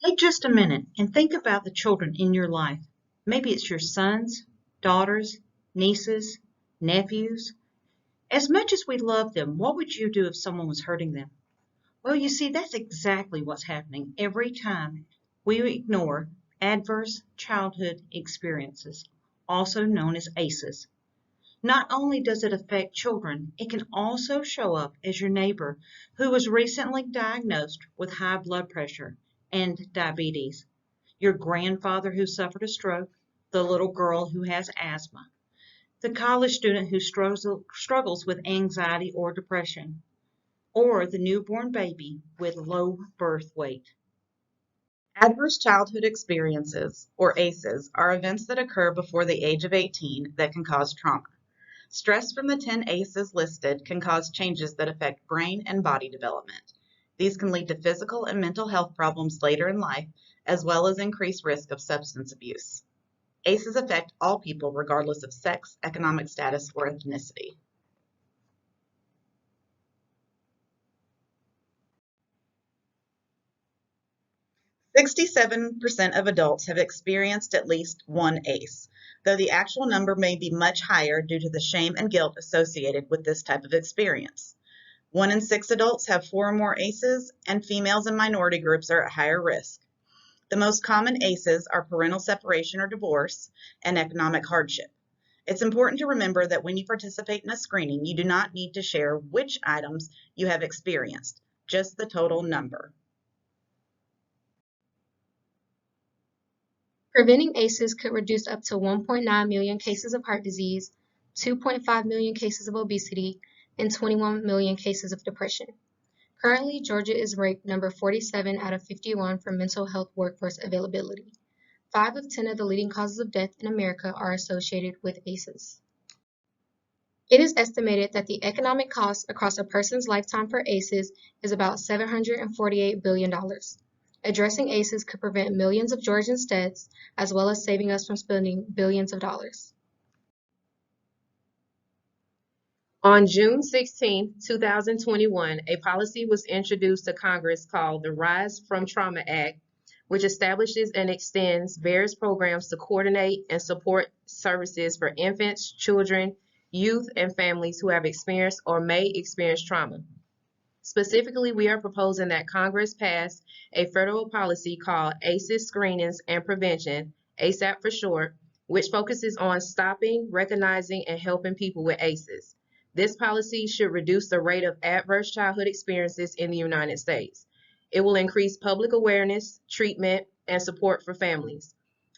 Take just a minute and think about the children in your life. Maybe it's your sons, daughters, nieces, nephews. As much as we love them, what would you do if someone was hurting them? Well, you see, that's exactly what's happening every time we ignore adverse childhood experiences, also known as ACEs. Not only does it affect children, it can also show up as your neighbor who was recently diagnosed with high blood pressure and diabetes, your grandfather who suffered a stroke, the little girl who has asthma, the college student who struggles with anxiety or depression, or the newborn baby with low birth weight. Adverse childhood experiences, or ACEs, are events that occur before the age of 18 that can cause trauma. Stress from the 10 ACEs listed can cause changes that affect brain and body development. These can lead to physical and mental health problems later in life, as well as increased risk of substance abuse. ACEs affect all people regardless of sex, economic status, or ethnicity. 67% of adults have experienced at least one ACE, though the actual number may be much higher due to the shame and guilt associated with this type of experience. 1 in 6 adults have 4 or more ACEs, and females and minority groups are at higher risk. The most common ACEs are parental separation or divorce and economic hardship. It's important to remember that when you participate in a screening, you do not need to share which items you have experienced, just the total number. Preventing ACEs could reduce up to 1.9 million cases of heart disease, 2.5 million cases of obesity, and 21 million cases of depression. Currently, Georgia is ranked number 47 out of 51 for mental health workforce availability. 5 of 10 of the leading causes of death in America are associated with ACEs. It is estimated that the economic cost across a person's lifetime for ACEs is about $748 billion. Addressing ACEs could prevent millions of Georgians' deaths, as well as saving us from spending billions of dollars. On June 16, 2021, a policy was introduced to Congress called the Rise from Trauma Act, which establishes and extends various programs to coordinate and support services for infants, children, youth, and families who have experienced or may experience trauma. Specifically, we are proposing that Congress pass a federal policy called ACEs Screenings and Prevention, ASAP for short, which focuses on stopping, recognizing, and helping people with ACEs. This policy should reduce the rate of adverse childhood experiences in the United States. It will increase public awareness, treatment, and support for families.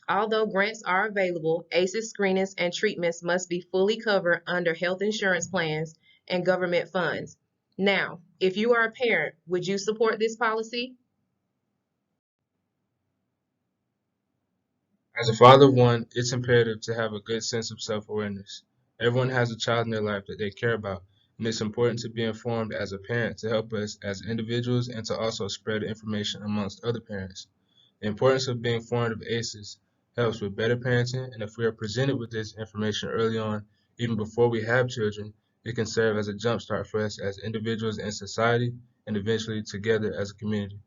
Although grants are available, ACEs screenings and treatments must be fully covered under health insurance plans and government funds. Now, if you are a parent, would you support this policy? As a father of one, it's imperative to have a good sense of self-awareness. Everyone has a child in their life that they care about, and it's important to be informed as a parent to help us as individuals and to also spread information amongst other parents. The importance of being informed of ACEs helps with better parenting, and if we are presented with this information early on, even before we have children, it can serve as a jumpstart for us as individuals in society and eventually together as a community.